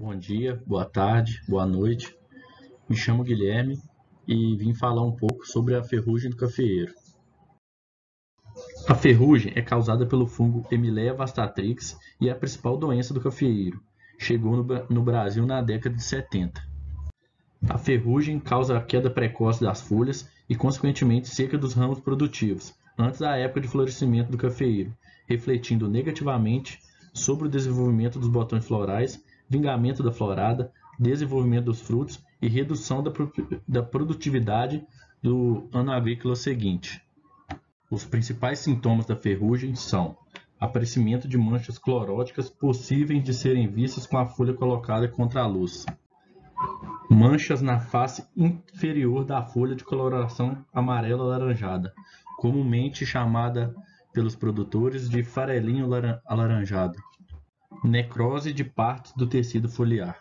Bom dia, boa tarde, boa noite. Me chamo Guilherme e vim falar um pouco sobre a ferrugem do cafeeiro. A ferrugem é causada pelo fungo Emileia vastatrix e é a principal doença do cafeeiro. Chegou no Brasil na década de 70. A ferrugem causa a queda precoce das folhas e, consequentemente, seca dos ramos produtivos, antes da época de florescimento do cafeeiro, refletindo negativamente sobre o desenvolvimento dos botões florais, vingamento da florada, desenvolvimento dos frutos e redução da produtividade do ano agrícola seguinte. Os principais sintomas da ferrugem são aparecimento de manchas cloróticas possíveis de serem vistas com a folha colocada contra a luz, manchas na face inferior da folha de coloração amarela-alaranjada, comumente chamada pelos produtores de farelinho alaranjado, necrose de partes do tecido foliar.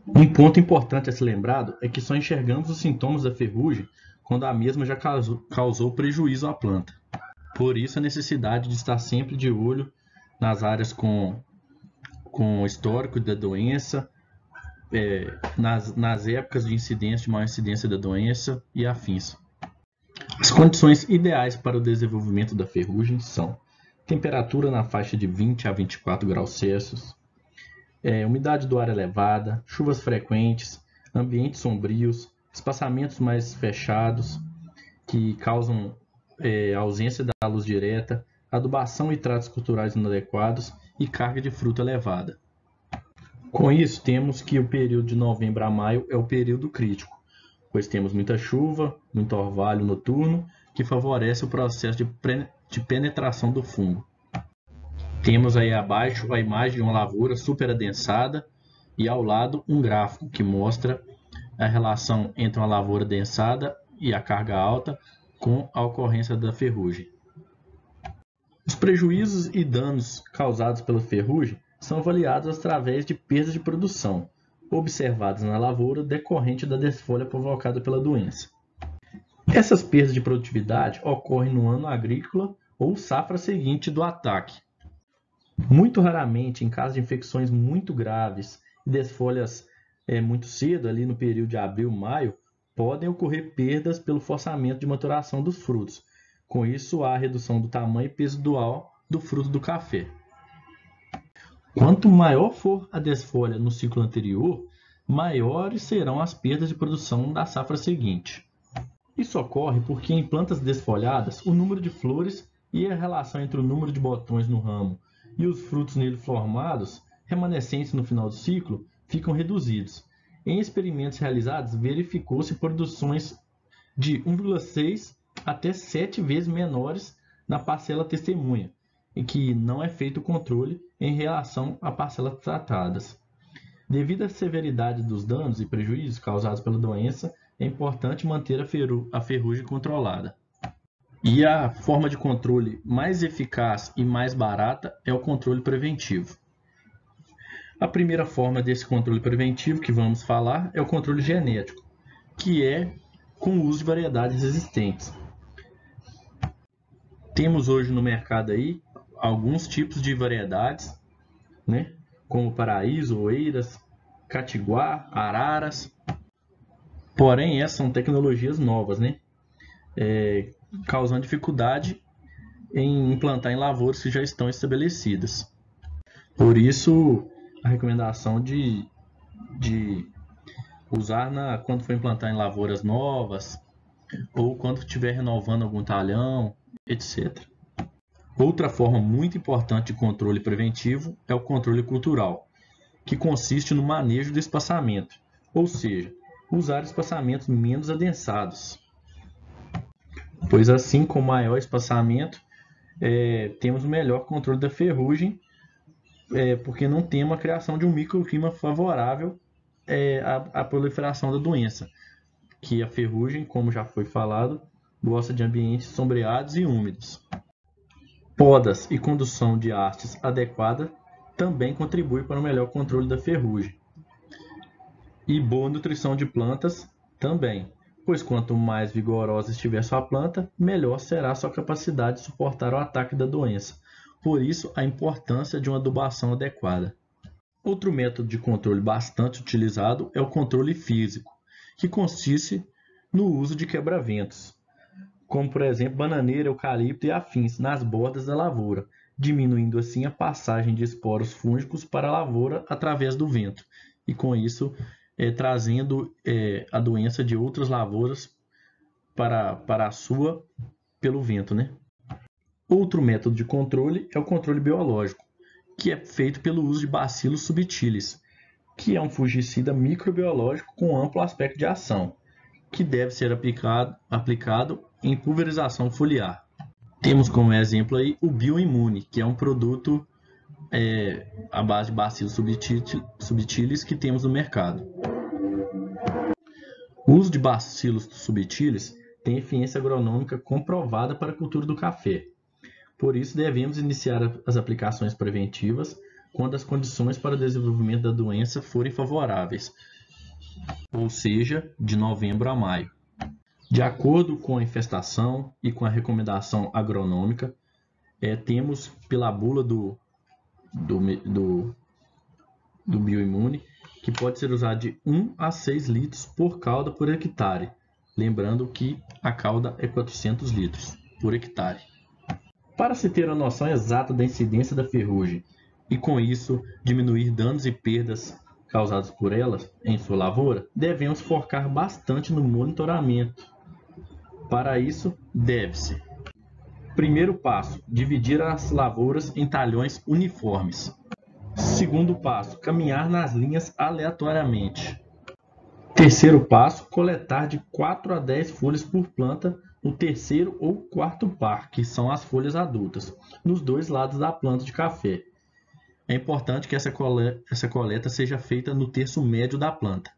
Um ponto importante a ser lembrado é que só enxergamos os sintomas da ferrugem quando a mesma já causou prejuízo à planta. Por isso a necessidade de estar sempre de olho nas áreas com histórico da doença, nas épocas de incidência, de maior incidência da doença e afins. As condições ideais para o desenvolvimento da ferrugem são temperatura na faixa de 20 a 24 graus Celsius, umidade do ar elevada, chuvas frequentes, ambientes sombrios, espaçamentos mais fechados que causam ausência da luz direta, adubação e tratos culturais inadequados e carga de fruta elevada. Com isso, temos que o período de novembro a maio é o período crítico, pois temos muita chuva, muito orvalho noturno, que favorece o processo de penetração do fungo. Temos aí abaixo a imagem de uma lavoura super adensada e ao lado um gráfico que mostra a relação entre uma lavoura adensada e a carga alta com a ocorrência da ferrugem. Os prejuízos e danos causados pela ferrugem são avaliados através de perdas de produção, observadas na lavoura decorrente da desfolha provocada pela doença. Essas perdas de produtividade ocorrem no ano agrícola ou safra seguinte do ataque. Muito raramente, em caso de infecções muito graves e desfolhas muito cedo, ali no período de abril, maio, podem ocorrer perdas pelo forçamento de maturação dos frutos. Com isso, há a redução do tamanho e peso dual do fruto do café. Quanto maior for a desfolha no ciclo anterior, maiores serão as perdas de produção da safra seguinte. Isso ocorre porque em plantas desfolhadas, o número de flores e a relação entre o número de botões no ramo e os frutos nele formados, remanescentes no final do ciclo, ficam reduzidos. Em experimentos realizados, verificou-se produções de 1,6 até 7 vezes menores na parcela testemunha, em que não é feito o controle em relação a parcelas tratadas. Devido à severidade dos danos e prejuízos causados pela doença, é importante manter a ferrugem controlada. E a forma de controle mais eficaz e mais barata é o controle preventivo. A primeira forma desse controle preventivo que vamos falar é o controle genético, que é com o uso de variedades existentes. Temos hoje no mercado aí alguns tipos de variedades, né? Como paraíso, oeiras, catiguá, araras. Porém, essas são tecnologias novas, né? Causando dificuldade em implantar em lavouras que já estão estabelecidas. Por isso, a recomendação de usar quando for implantar em lavouras novas ou quando estiver renovando algum talhão, etc. Outra forma muito importante de controle preventivo é o controle cultural, que consiste no manejo do espaçamento, ou seja, usar espaçamentos menos adensados. Pois assim, com maior espaçamento, temos o melhor controle da ferrugem, porque não temos a criação de um microclima favorável à proliferação da doença, que a ferrugem, como já foi falado, gosta de ambientes sombreados e úmidos. Podas e condução de hastes adequada também contribuem para o melhor controle da ferrugem. E boa nutrição de plantas também, pois quanto mais vigorosa estiver sua planta, melhor será sua capacidade de suportar o ataque da doença. Por isso, a importância de uma adubação adequada. Outro método de controle bastante utilizado é o controle físico, que consiste no uso de quebra-ventos, como por exemplo bananeira, eucalipto e afins, nas bordas da lavoura, diminuindo assim a passagem de esporos fúngicos para a lavoura através do vento, e com isso trazendo a doença de outras lavouras para a sua pelo vento, né? Outro método de controle é o controle biológico, que é feito pelo uso de Bacillus subtilis, que é um fungicida microbiológico com amplo aspecto de ação, que deve ser aplicado em pulverização foliar. Temos como exemplo aí o Bioimune, que é um produto à base de Bacillus subtilis que temos no mercado. O uso de Bacillus subtilis tem eficiência agronômica comprovada para a cultura do café. Por isso, devemos iniciar as aplicações preventivas quando as condições para o desenvolvimento da doença forem favoráveis, ou seja, de novembro a maio. De acordo com a infestação e com a recomendação agronômica, temos pela bula do Bioimune, que pode ser usado de 1 a 6 litros por cauda por hectare. Lembrando que a cauda é 400 litros por hectare. Para se ter a noção exata da incidência da ferrugem e, com isso, diminuir danos e perdas causados por elas em sua lavoura, devemos focar bastante no monitoramento. Para isso, deve-se: primeiro passo, dividir as lavouras em talhões uniformes. Segundo passo, caminhar nas linhas aleatoriamente. Terceiro passo, coletar de 4 a 10 folhas por planta no terceiro ou quarto par, que são as folhas adultas, nos dois lados da planta de café. É importante que essa coleta seja feita no terço médio da planta.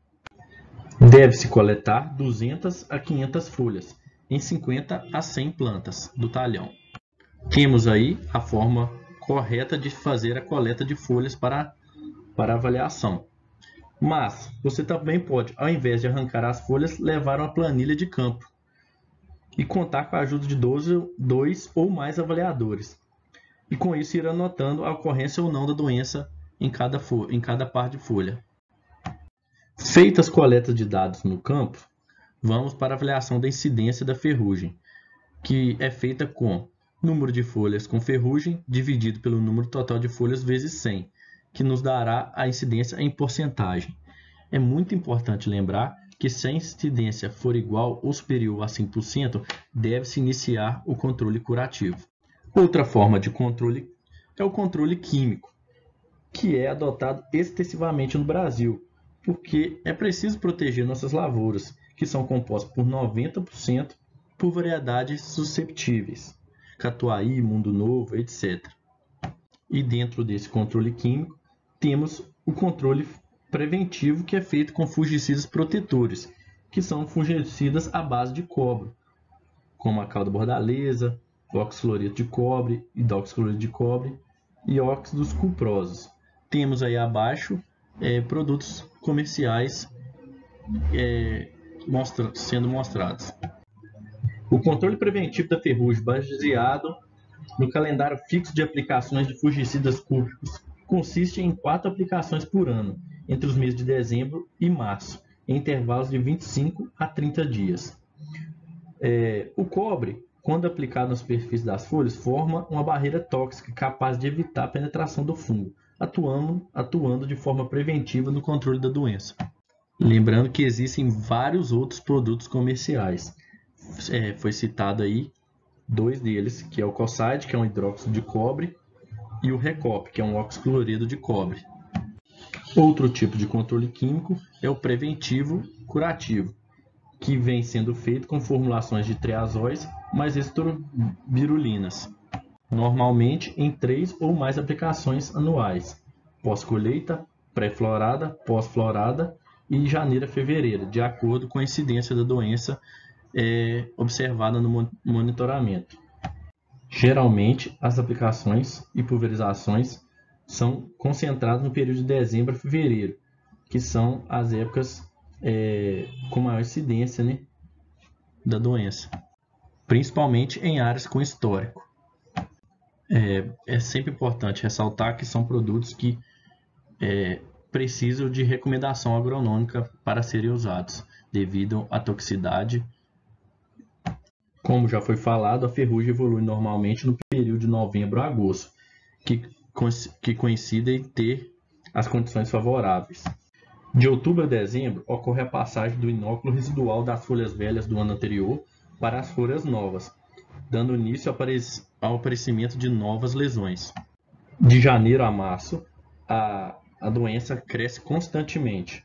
Deve-se coletar 200 a 500 folhas em 50 a 100 plantas do talhão. Temos aí a forma correta de fazer a coleta de folhas para avaliação. Mas você também pode, ao invés de arrancar as folhas, levar uma planilha de campo e contar com a ajuda de 2 ou mais avaliadores. E com isso ir anotando a ocorrência ou não da doença em cada par de folha. Feitas as coletas de dados no campo, vamos para a avaliação da incidência da ferrugem, que é feita com número de folhas com ferrugem dividido pelo número total de folhas vezes 100, que nos dará a incidência em porcentagem. É muito importante lembrar que se a incidência for igual ou superior a 5%, deve-se iniciar o controle curativo. Outra forma de controle é o controle químico, que é adotado extensivamente no Brasil, porque é preciso proteger nossas lavouras, que são compostas por 90% por variedades susceptíveis, catuai, mundo novo, etc. E dentro desse controle químico, temos o controle preventivo, que é feito com fungicidas protetores, que são fungicidas à base de cobre, como a calda bordaleza, oxicloreto de cobre, hidroxicloreto de cobre e óxidos cuprosos. Temos aí abaixo produtos comerciais sendo mostrados. O controle preventivo da ferrugem, baseado no calendário fixo de aplicações de fungicidas químicos, consiste em 4 aplicações por ano, entre os meses de dezembro e março, em intervalos de 25 a 30 dias. O cobre, quando aplicado na superfície das folhas, forma uma barreira tóxica capaz de evitar a penetração do fungo, atuando de forma preventiva no controle da doença. Lembrando que existem vários outros produtos comerciais. Foi citado aí 2 deles, que é o Cosside, que é um hidróxido de cobre, e o Recop, que é um oxicloreto de cobre. Outro tipo de controle químico é o preventivo curativo, que vem sendo feito com formulações de triazóis mais estrobirulinas, normalmente em 3 ou mais aplicações anuais, pós-colheita, pré-florada, pós-florada e janeiro a fevereiro, de acordo com a incidência da doença observada no monitoramento. Geralmente, as aplicações e pulverizações são concentradas no período de dezembro a fevereiro, que são as épocas com maior incidência, né, da doença, principalmente em áreas com histórico. É sempre importante ressaltar que são produtos que precisam de recomendação agronômica para serem usados, devido à toxicidade. Como já foi falado, a ferrugem evolui normalmente no período de novembro a agosto, que coincidem em ter as condições favoráveis. De outubro a dezembro, ocorre a passagem do inóculo residual das folhas velhas do ano anterior para as folhas novas, dando início ao aparecimento de novas lesões. De janeiro a março, a doença cresce constantemente.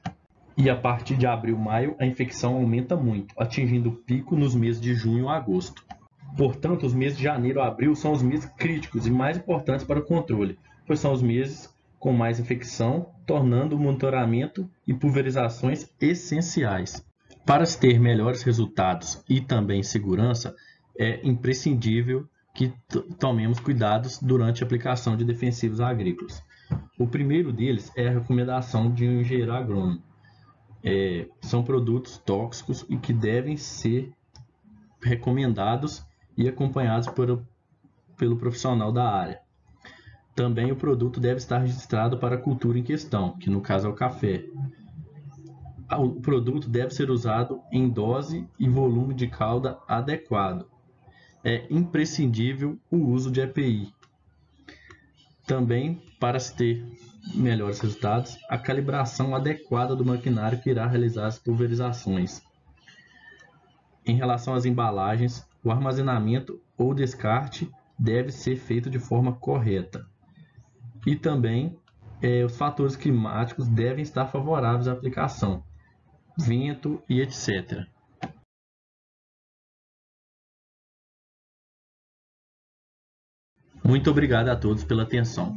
E a partir de abril, maio, a infecção aumenta muito, atingindo o pico nos meses de junho a agosto. Portanto, os meses de janeiro a abril são os meses críticos e mais importantes para o controle, pois são os meses com mais infecção, tornando o monitoramento e pulverizações essenciais. Para se ter melhores resultados e também segurança, é imprescindível que tomemos cuidados durante a aplicação de defensivos agrícolas. O primeiro deles é a recomendação de um engenheiro agrônomo. São produtos tóxicos e que devem ser recomendados e acompanhados pelo profissional da área. Também o produto deve estar registrado para a cultura em questão, que no caso é o café. O produto deve ser usado em dose e volume de calda adequado. É imprescindível o uso de EPI. Também, para se ter melhores resultados, a calibração adequada do maquinário que irá realizar as pulverizações. Em relação às embalagens, o armazenamento ou descarte deve ser feito de forma correta. E também os fatores climáticos devem estar favoráveis à aplicação, vento e etc. Muito obrigado a todos pela atenção.